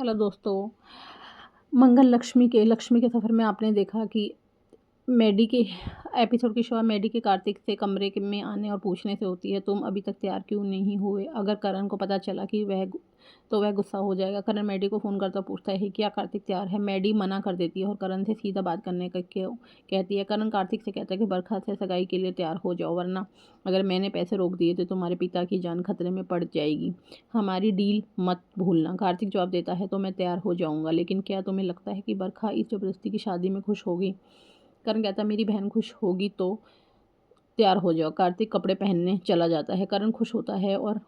Hello दोस्तों। मंगल लक्ष्मी के सफ़र में आपने देखा कि मैडी के एपिसोड की शुरुआत मैडी के कार्तिक से कमरे में आने और पूछने से होती है, तुम अभी तक तैयार क्यों नहीं हुए। अगर करण को पता चला कि वह गुस्सा हो जाएगा। करण मैडी को फ़ोन करता पूछता है क्या कार्तिक तैयार है। मैडी मना कर देती है और करण से सीधा बात करने का क्यों कहती है। करण कार्तिक से कहता है कि बरखा से सगाई के लिए तैयार हो जाओ, वरना अगर मैंने पैसे रोक दिए तो तुम्हारे पिता की जान खतरे में पड़ जाएगी। हमारी डील मत भूलना। कार्तिक जवाब देता है तो मैं तैयार हो जाऊंगा, लेकिन क्या तुम्हें लगता है कि बरखा इस ज़बरदस्ती की शादी में खुश होगी। करण कहता है मेरी बहन खुश होगी तो तैयार हो जाओ। कार्तिक कपड़े पहनने चला जाता है। करण खुश होता है और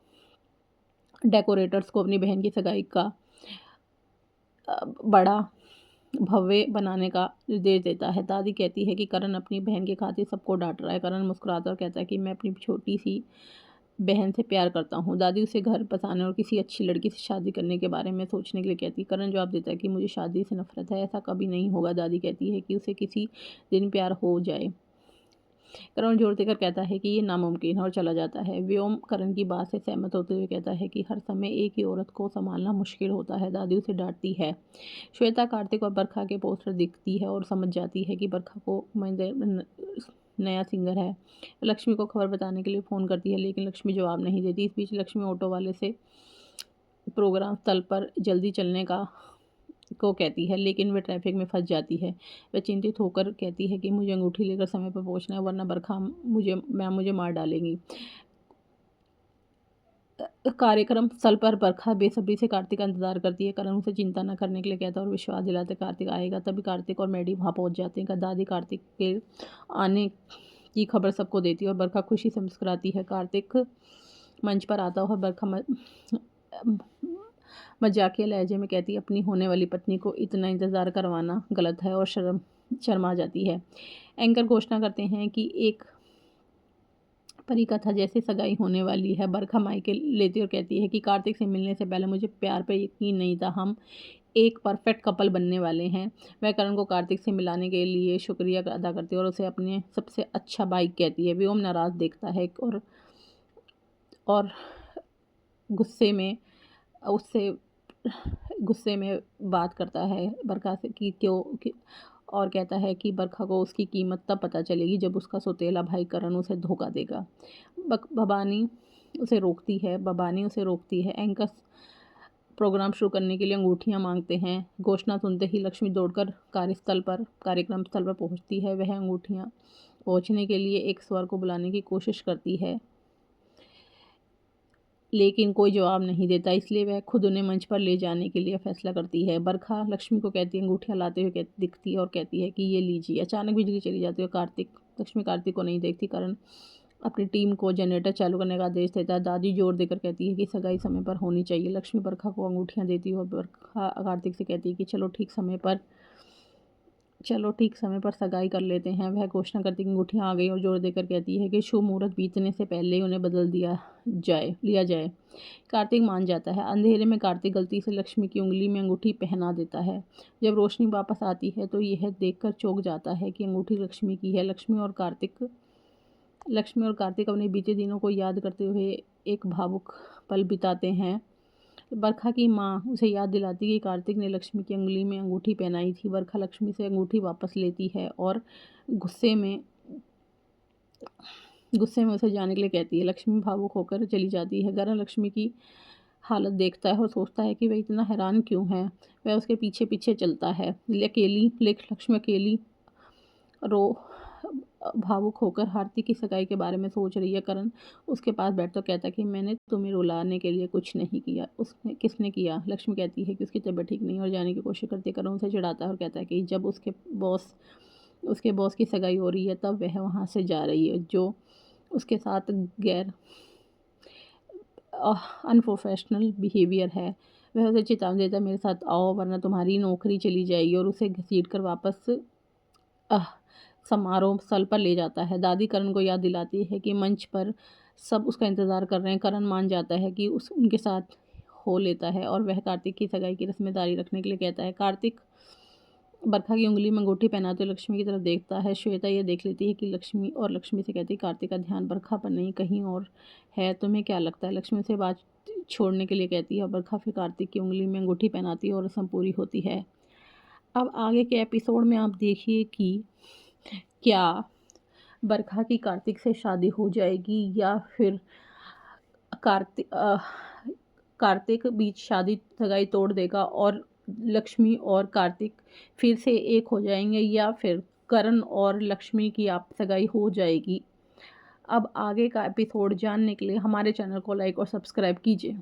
डेकोरेटर्स को अपनी बहन की सगाई का बड़ा भव्य बनाने का निर्देश देता है। दादी कहती है कि करण अपनी बहन के खातिर सबको डांट रहा है। करण मुस्कुराता और कहता है कि मैं अपनी छोटी सी बहन से प्यार करता हूँ। दादी उसे घर बसाने और किसी अच्छी लड़की से शादी करने के बारे में सोचने के लिए कहती है। करण जवाब देता है कि मुझे शादी से नफरत है, ऐसा कभी नहीं होगा। दादी कहती है कि उसे किसी दिन प्यार हो जाए। करण जोर देकर कहता है कि ये नामुमकिन है और चला जाता है। व्योम करण की बात से सहमत होते हुए कहता है कि हर समय एक ही औरत को संभालना मुश्किल होता है। दादी उसे डांटती है। श्वेता कार्तिक और बरखा के पोस्टर दिखती है और समझ जाती है कि बरखा को नया सिंगर है। लक्ष्मी को खबर बताने के लिए फ़ोन करती है, लेकिन लक्ष्मी जवाब नहीं देती। इस बीच लक्ष्मी ऑटो वाले से प्रोग्राम स्थल पर जल्दी चलने को कहती है, लेकिन वह ट्रैफिक में फंस जाती है। वह चिंतित होकर कहती है कि मुझे अंगूठी लेकर समय पर पहुंचना है, वरना बरखा मुझे मार डालेगी। कार्यक्रम स्थल पर बरखा बेसब्री से कार्तिक का इंतजार करती है। करण उसे चिंता न करने के लिए कहता है और विश्वास दिलाते कार्तिक आएगा। तभी कार्तिक और मैडी वहां पहुंच जाते हैं। दादी कार्तिक के आने की खबर सबको देती है और बरखा खुशी से मुस्कुराती है। कार्तिक मंच पर आता है और बरखा मजाकिया लहजे में कहती है अपनी होने वाली पत्नी को इतना इंतज़ार करवाना गलत है और शर्मा जाती है। एंकर घोषणा करते हैं कि एक परी कथा जैसे सगाई होने वाली है। बरखा माइक लेती और कहती है कि कार्तिक से मिलने से पहले मुझे प्यार पर यकीन नहीं था, हम एक परफेक्ट कपल बनने वाले हैं। वह करण को कार्तिक से मिलाने के लिए शुक्रिया अदा करती है और उसे अपने सबसे अच्छा भाई कहती है। व्योम नाराज़ देखता है और उससे गुस्से में बात करता है बरखा से और कहता है कि बरखा को उसकी कीमत तब पता चलेगी जब उसका सौतेला भाई करण उसे धोखा देगा। बबानी उसे रोकती है। एंकर प्रोग्राम शुरू करने के लिए अंगूठियां मांगते हैं। घोषणा सुनते ही लक्ष्मी दौड़कर कार्यक्रम स्थल पर पहुंचती है। वह अंगूठियां पहुंचने के लिए एक स्वर को बुलाने की कोशिश करती है, लेकिन कोई जवाब नहीं देता, इसलिए वह खुद उन्हें मंच पर ले जाने के लिए फैसला करती है। बरखा लक्ष्मी को कहती है अंगूठियां लाते हुए दिखती है और कहती है कि ये लीजिए। अचानक बिजली चली जाती है और लक्ष्मी कार्तिक को नहीं देखती। कारण अपनी टीम को जनरेटर चालू करने का आदेश देता है। दादी जोर देकर कहती है कि सगाई समय पर होनी चाहिए। लक्ष्मी बरखा को अंगूठियां देती है और बरखा कार्तिक से कहती है कि चलो ठीक समय पर सगाई कर लेते हैं। वह घोषणा करती कि अंगूठियां आ गई और जोर देकर कहती है कि शुभ मुहूर्त बीतने से पहले ही उन्हें बदल लिया जाए। कार्तिक मान जाता है। अंधेरे में कार्तिक गलती से लक्ष्मी की उंगली में अंगूठी पहना देता है। जब रोशनी वापस आती है तो यह देखकर चौंक जाता है कि अंगूठी लक्ष्मी की है। लक्ष्मी और कार्तिक अपने बीते दिनों को याद करते हुए एक भावुक पल बिताते हैं। बरखा की माँ उसे याद दिलाती कि कार्तिक ने लक्ष्मी की उंगली में अंगूठी पहनाई थी। बरखा लक्ष्मी से अंगूठी वापस लेती है और गुस्से में उसे जाने के लिए कहती है। लक्ष्मी भावुक होकर चली जाती है। करण लक्ष्मी की हालत देखता है और सोचता है कि वह इतना हैरान क्यों है। वह उसके पीछे पीछे चलता है। लक्ष्मी अकेली रो भावुक होकर हार्दिक की सगाई के बारे में सोच रही है। करण उसके पास बैठता कहता है कि मैंने तुम्हें रुलाने के लिए कुछ नहीं किया। किसने किया। लक्ष्मी कहती है कि उसकी तबीयत ठीक नहीं और जाने की कोशिश करती है। करण उसे चिढ़ाता है और कहता है कि जब उसके बॉस की सगाई हो रही है तब वह वहाँ से जा रही है, जो उसके साथ गैर अनप्रोफेशनल बिहेवियर है। वह उसे चेतावनी देता है मेरे साथ आओ वरना तुम्हारी नौकरी चली जाएगी, और उसे घसीट कर वापस समारोह स्थल पर ले जाता है। दादी करण को याद दिलाती है कि मंच पर सब उसका इंतज़ार कर रहे हैं। करण मान जाता है कि उनके साथ हो लेता है और वह कार्तिक की सगाई की रस्में जारी रखने के लिए कहता है। कार्तिक बरखा की उंगली में अंगूठी पहनाते हुए लक्ष्मी की तरफ देखता है। श्वेता यह देख लेती है कि लक्ष्मी से कहती है कार्तिक का ध्यान बरखा पर नहीं कहीं और है, तुम्हें क्या लगता है। लक्ष्मी से छोड़ने के लिए कहती है और बरखा फिर कार्तिक की उंगली में अंगूठी पहनाती है और रस्म पूरी होती है। अब आगे के एपिसोड में आप देखिए कि क्या बरखा की कार्तिक से शादी हो जाएगी या फिर कार्तिक कार्तिक बीच शादी सगाई तोड़ देगा और लक्ष्मी और कार्तिक फिर से एक हो जाएंगे, या फिर करण और लक्ष्मी की आप सगाई हो जाएगी। अब आगे का एपिसोड जानने के लिए हमारे चैनल को लाइक और सब्सक्राइब कीजिए।